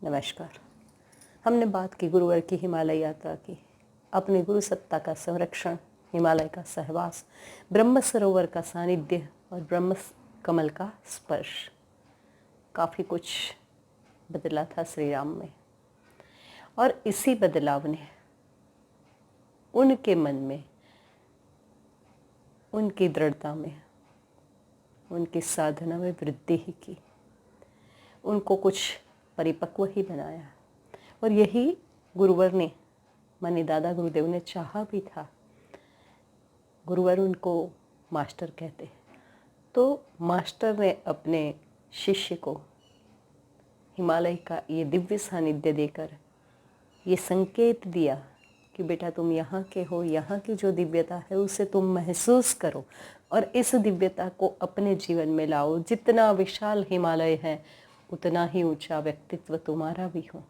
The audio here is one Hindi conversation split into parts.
नमस्कार। हमने बात की गुरुवर की हिमालय यात्रा की, अपनी गुरु सत्ता का संरक्षण, हिमालय का सहवास, ब्रह्म सरोवर का सानिध्य और ब्रह्म कमल का स्पर्श। काफ़ी कुछ बदला था श्री राम में, और इसी बदलाव ने उनके मन में, उनकी दृढ़ता में, उनकी साधना में वृद्धि ही की, उनको कुछ परिपक्व ही बनाया। और यही गुरुवर ने, माने दादा गुरुदेव ने चाहा भी था। गुरुवर उनको मास्टर कहते, तो मास्टर ने अपने शिष्य को हिमालय का ये दिव्य सानिध्य देकर ये संकेत दिया कि बेटा तुम यहाँ के हो, यहाँ की जो दिव्यता है उसे तुम महसूस करो और इस दिव्यता को अपने जीवन में लाओ। जितना विशाल हिमालय है उतना ही ऊंचा व्यक्तित्व तुम्हारा भी हो।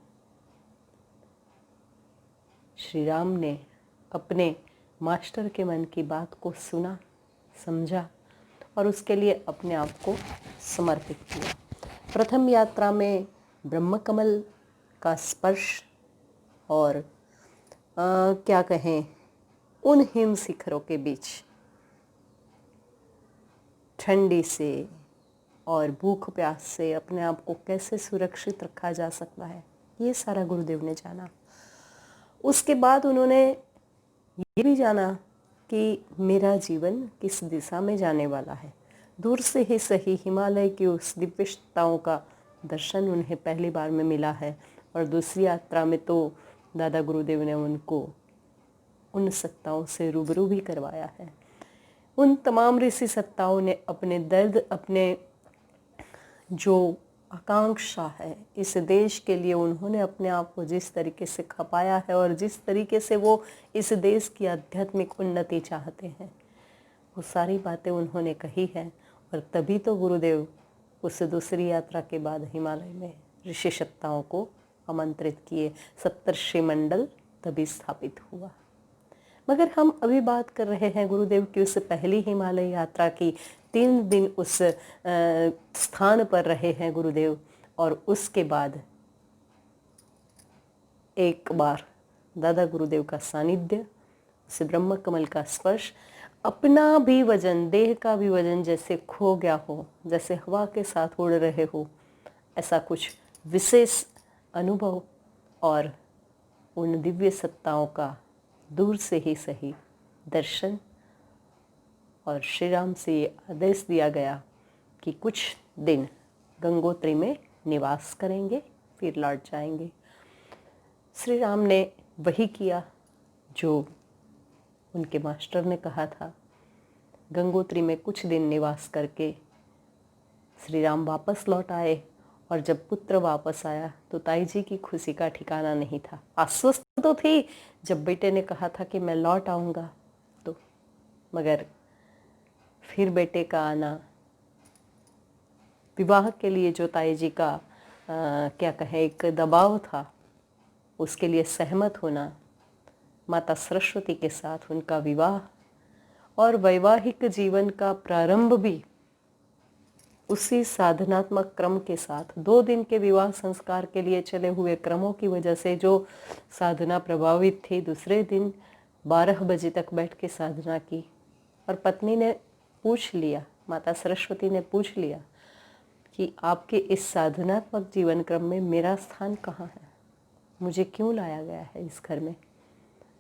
श्री राम ने अपने मास्टर के मन की बात को सुना, समझा और उसके लिए अपने आप को समर्पित किया। प्रथम यात्रा में ब्रह्म कमल का स्पर्श और क्या कहें, उन हिम शिखरों के बीच ठंडी से और भूख प्यास से अपने आप को कैसे सुरक्षित रखा जा सकता है, ये सारा गुरुदेव ने जाना। उसके बाद उन्होंने ये भी जाना कि मेरा जीवन किस दिशा में जाने वाला है। दूर से ही सही हिमालय की उस दिव्यताओं का दर्शन उन्हें पहली बार में मिला है, और दूसरी यात्रा में तो दादा गुरुदेव ने उनको उन सत्ताओं से रूबरू भी करवाया है। उन तमाम ऋषि सत्ताओं ने अपने दर्द, अपने जो आकांक्षा है इस देश के लिए, उन्होंने अपने आप को जिस तरीके से खपाया है और जिस तरीके से वो इस देश की आध्यात्मिक उन्नति चाहते हैं, वो सारी बातें उन्होंने कही हैं। और तभी तो गुरुदेव उस दूसरी यात्रा के बाद हिमालय में ऋषि सत्ताओं को आमंत्रित किए। सप्तर्षि मंडल तभी स्थापित हुआ। मगर हम अभी बात कर रहे हैं गुरुदेव की उस पहली हिमालय यात्रा की। 3 दिन उस स्थान पर रहे हैं गुरुदेव, और उसके बाद एक बार दादा गुरुदेव का सानिध्य, उस ब्रह्म कमल का स्पर्श, अपना भी वजन, देह का भी वजन जैसे खो गया हो, जैसे हवा के साथ उड़ रहे हो, ऐसा कुछ विशेष अनुभव और उन दिव्य सत्ताओं का दूर से ही सही दर्शन। और श्री राम से ये आदेश दिया गया कि कुछ दिन गंगोत्री में निवास करेंगे, फिर लौट जाएंगे। श्री राम ने वही किया जो उनके मास्टर ने कहा था। गंगोत्री में कुछ दिन निवास करके श्री राम वापस लौट आए, और जब पुत्र वापस आया तो ताई जी की खुशी का ठिकाना नहीं था। आश्वस्त तो थी जब बेटे ने कहा था कि मैं लौट आऊँगा, तो मगर फिर बेटे का आना, विवाह के लिए जो ताई जी का क्या कहें एक दबाव था, उसके लिए सहमत होना, माता सरस्वती के साथ उनका विवाह और वैवाहिक जीवन का प्रारंभ भी उसी साधनात्मक क्रम के साथ। 2 दिन के विवाह संस्कार के लिए चले हुए क्रमों की वजह से जो साधना प्रभावित थी, दूसरे दिन 12 बजे तक बैठ के साधना की। और पत्नी ने पूछ लिया, माता सरस्वती ने पूछ लिया कि आपके इस साधनात्मक जीवन क्रम में मेरा स्थान कहाँ है, मुझे क्यों लाया गया है इस घर में।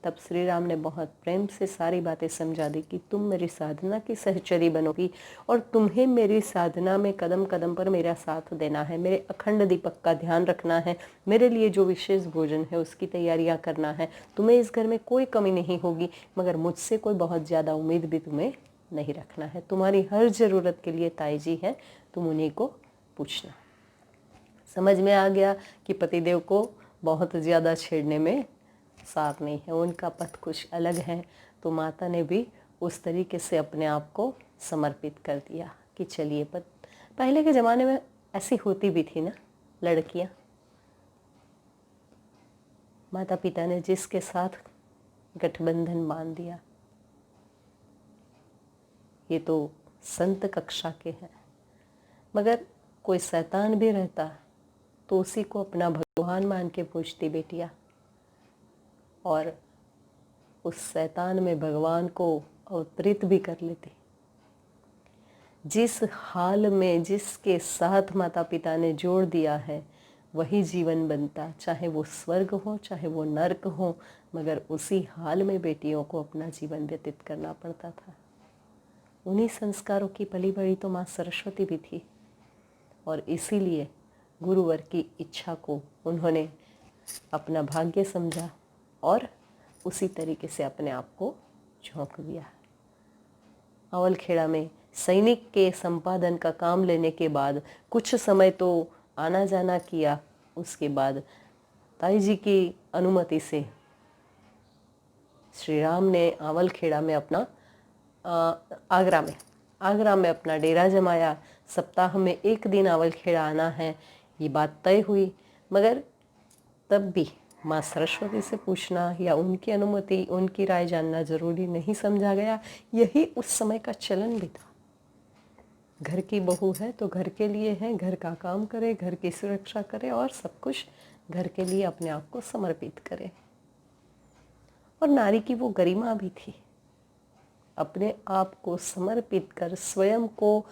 तब श्री राम ने बहुत प्रेम से सारी बातें समझा दी कि तुम मेरी साधना की सहचरी बनोगी और तुम्हें मेरी साधना में कदम कदम पर मेरा साथ देना है, मेरे अखंड दीपक का ध्यान रखना है, मेरे लिए जो विशेष भोजन है उसकी तैयारियां करना है। तुम्हें इस घर में कोई कमी नहीं होगी, मगर मुझसे कोई बहुत ज़्यादा उम्मीद भी तुम्हें नहीं रखना है। तुम्हारी हर ज़रूरत के लिए ताई जी हैं, तुम उन्हीं को पूछना। समझ में आ गया कि पतिदेव को बहुत ज़्यादा छेड़ने में सार नहीं है, उनका पथ कुछ अलग है। तो माता ने भी उस तरीके से अपने आप को समर्पित कर दिया कि चलिए। पहले के ज़माने में ऐसी होती भी थी ना लड़कियां, माता पिता ने जिसके साथ गठबंधन बांध दिया, ये तो संत कक्षा के हैं, मगर कोई शैतान भी रहता तो उसी को अपना भगवान मान के पूजती बेटियाँ, और उस शैतान में भगवान को अवतरित भी कर लेती। जिस हाल में जिसके साथ माता पिता ने जोड़ दिया है वही जीवन बनता, चाहे वो स्वर्ग हो चाहे वो नर्क हो, मगर उसी हाल में बेटियों को अपना जीवन व्यतीत करना पड़ता था। उन्हीं संस्कारों की पली बड़ी तो माँ सरस्वती भी थी, और इसीलिए गुरुवर की इच्छा को उन्होंने अपना भाग्य समझा और उसी तरीके से अपने आप को झोंक दिया। अवलखेड़ा में सैनिक के संपादन का काम लेने के बाद कुछ समय तो आना जाना किया। उसके बाद ताई जी की अनुमति से श्री राम ने अवलखेड़ा में अपना आगरा में अपना डेरा जमाया। सप्ताह में एक दिन अवलखेड़ा आना है, ये बात तय हुई। मगर तब भी माँ सरस्वती से पूछना या उनकी अनुमति, उनकी राय जानना जरूरी नहीं समझा गया। यही उस समय का चलन भी था। घर की बहू है तो घर के लिए है, घर का काम करे, घर की सुरक्षा करे और सब कुछ घर के लिए अपने आप को समर्पित करे। और नारी की वो गरिमा भी थी, अपने आप को समर्पित कर स्वयं को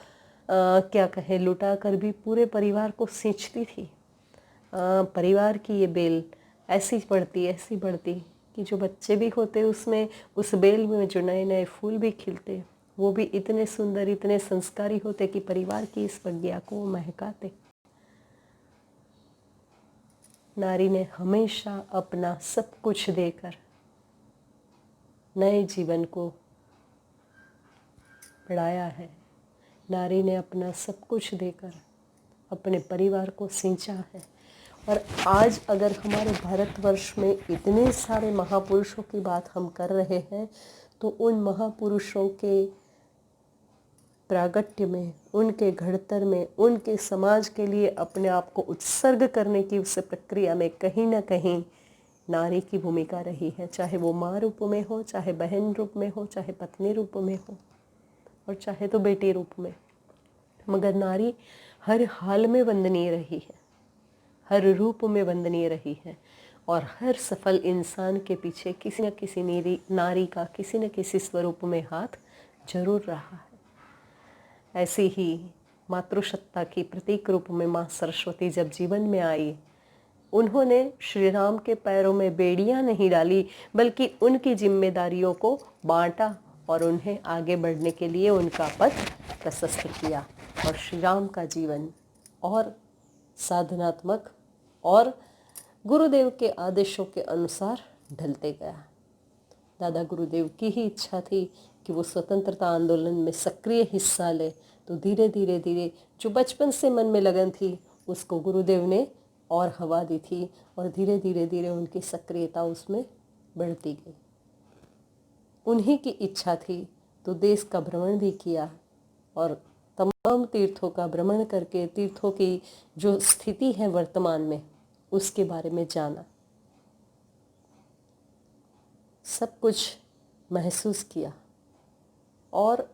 क्या कहें लुटा कर भी पूरे परिवार को सींचती थी। परिवार की ये बेल ऐसी बढ़ती कि जो बच्चे भी होते उसमें, उस बेल में जो नए नए फूल भी खिलते, वो भी इतने सुंदर इतने संस्कारी होते कि परिवार की इस प्रज्ञा को महकाते। नारी ने हमेशा अपना सब कुछ देकर नए जीवन को बढ़ाया है। नारी ने अपना सब कुछ देकर अपने परिवार को सींचा है। और आज अगर हमारे भारतवर्ष में इतने सारे महापुरुषों की बात हम कर रहे हैं, तो उन महापुरुषों के प्रागट्य में, उनके घड़तर में, उनके समाज के लिए अपने आप को उत्सर्ग करने की उस प्रक्रिया में कहीं ना कहीं नारी की भूमिका रही है। चाहे वो माँ रूप में हो, चाहे बहन रूप में हो, चाहे पत्नी रूप में हो, और चाहे तो बेटी रूप में, मगर नारी हर हाल में वंदनीय रही है, हर रूप में वंदनीय रही है। और हर सफल इंसान के पीछे किसी न किसी नारी का किसी न किसी स्वरूप में हाथ जरूर रहा है। ऐसी ही मातृसत्ता की प्रतीक रूप में माँ सरस्वती जब जीवन में आई, उन्होंने श्री राम के पैरों में बेड़ियां नहीं डाली, बल्कि उनकी जिम्मेदारियों को बांटा और उन्हें आगे बढ़ने के लिए उनका पथ प्रशस्त किया। और श्री राम का जीवन और साधनात्मक और गुरुदेव के आदेशों के अनुसार ढलते गया। दादा गुरुदेव की ही इच्छा थी कि वो स्वतंत्रता आंदोलन में सक्रिय हिस्सा ले, तो धीरे धीरे जो बचपन से मन में लगन थी उसको गुरुदेव ने और हवा दी थी, और धीरे धीरे उनकी सक्रियता उसमें बढ़ती गई। उन्हीं की इच्छा थी तो देश का भ्रमण भी किया, और तमाम तीर्थों का भ्रमण करके तीर्थों की जो स्थिति है वर्तमान में उसके बारे में जाना, सब कुछ महसूस किया। और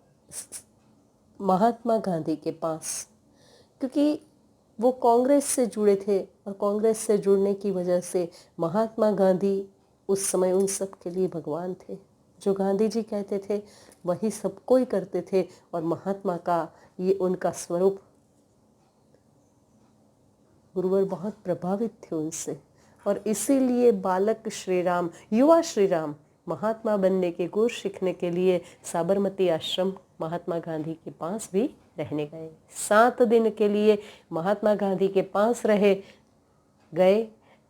महात्मा गांधी के पास, क्योंकि वो कांग्रेस से जुड़े थे और कांग्रेस से जुड़ने की वजह से महात्मा गांधी उस समय उन सब के लिए भगवान थे। जो गांधी जी कहते थे वही सब कोई करते थे, और महात्मा का ये उनका स्वरूप, गुरुवर बहुत प्रभावित थे उनसे। और इसीलिए बालक श्री राम, युवा श्री राम महात्मा बनने के गुर सीखने के लिए साबरमती आश्रम महात्मा गांधी के पास भी रहने गए। 7 दिन के लिए महात्मा गांधी के पास रहे, गए,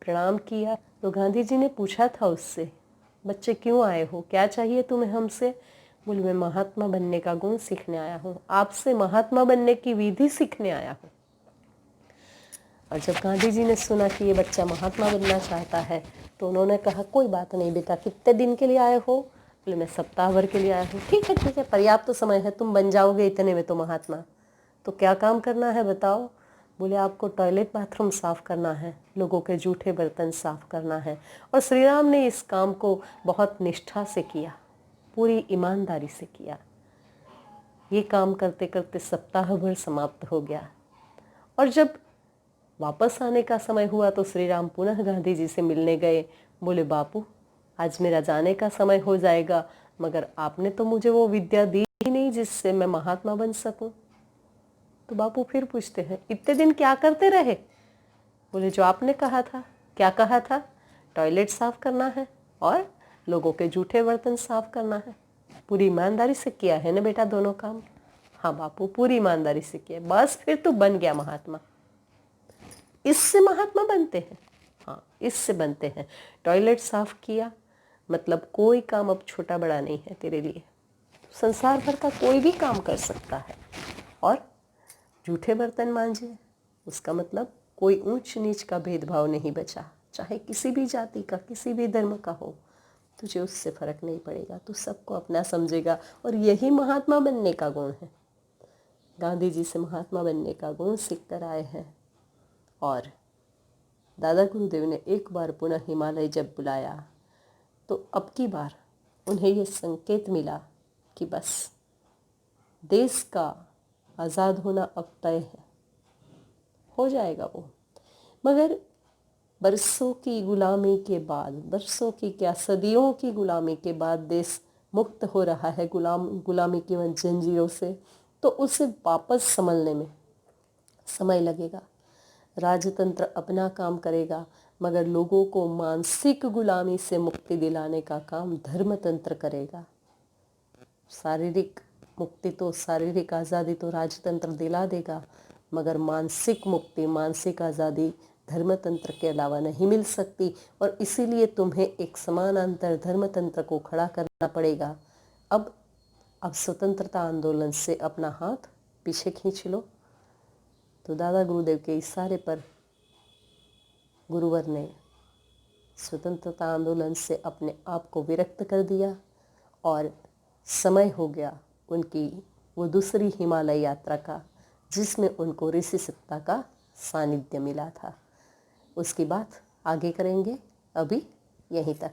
प्रणाम किया। तो गांधी जी ने पूछा था उससे, बच्चे क्यों आए हो, क्या चाहिए तुम्हें हमसे? बोले मैं महात्मा बनने का गुण सीखने आया हूँ, आपसे महात्मा बनने की विधि सीखने आया हूँ। और जब गांधी जी ने सुना कि ये बच्चा महात्मा बनना चाहता है, तो उन्होंने कहा कोई बात नहीं बेटा, कितने दिन के लिए आए हो? बोले मैं सप्ताह भर के लिए आया हूँ। ठीक है, पर्याप्त तो समय है, तुम बन जाओगे इतने में तो महात्मा। तो क्या काम करना है बताओ? बोले आपको टॉयलेट बाथरूम साफ करना है, लोगों के जूठे बर्तन साफ करना है। और श्री राम ने इस काम को बहुत निष्ठा से किया, पूरी ईमानदारी से किया। ये काम करते करते सप्ताह भर समाप्त हो गया। और जब वापस आने का समय हुआ तो श्री राम पुनः गांधी जी से मिलने गए। बोले, बापू आज मेरा जाने का समय हो जाएगा, मगर आपने तो मुझे वो विद्या दी ही नहीं जिससे मैं महात्मा बन सकूं। तो बापू फिर पूछते हैं, इतने दिन क्या करते रहे? बोले, जो आपने कहा था। क्या कहा था? टॉयलेट साफ करना है और लोगों के जूठे बर्तन साफ करना है। पूरी ईमानदारी से किया है ना बेटा दोनों काम? हाँ बापू, पूरी ईमानदारी से किया। बस फिर तो बन गया महात्मा। इससे महात्मा बनते हैं? हाँ, इससे बनते हैं। टॉयलेट साफ किया मतलब कोई काम अब छोटा बड़ा नहीं है तेरे लिए। संसार भर का कोई भी काम कर सकता है। और जूठे बर्तन मांजे, उसका मतलब कोई ऊंच नीच का भेदभाव नहीं बचा। चाहे किसी भी जाति का, किसी भी धर्म का हो, तुझे उससे फर्क नहीं पड़ेगा। तू सबको अपना समझेगा और यही महात्मा बनने का गुण है। गांधी जी से महात्मा बनने का गुण सीख कर आए हैं। और दादा गुरुदेव ने एक बार पुनः हिमालय जब बुलाया तो अब की बार उन्हें यह संकेत मिला कि बस देश का आज़ाद होना अब तय है, हो जाएगा वो। मगर बरसों की गुलामी के बाद, बरसों की क्या सदियों की गुलामी के बाद देश मुक्त हो रहा है गुलामी की जंजीरों से, तो उसे वापस संभलने में समय लगेगा। राजतंत्र अपना काम करेगा, मगर लोगों को मानसिक गुलामी से मुक्ति दिलाने का काम धर्मतंत्र करेगा। शारीरिक मुक्ति तो, शारीरिक आज़ादी तो राजतंत्र दिला देगा, मगर मानसिक मुक्ति, मानसिक आज़ादी धर्मतंत्र के अलावा नहीं मिल सकती। और इसीलिए तुम्हें एक समानांतर धर्मतंत्र को खड़ा करना पड़ेगा। अब स्वतंत्रता आंदोलन से अपना हाथ पीछे खींच लो। तो दादा गुरुदेव के इशारे पर गुरुवर ने स्वतंत्रता आंदोलन से अपने आप को विरक्त कर दिया और समय हो गया उनकी वो दूसरी हिमालय यात्रा का, जिसमें उनको ऋषि सत्ता का सानिध्य मिला था। उसकी बात आगे करेंगे, अभी यहीं तक।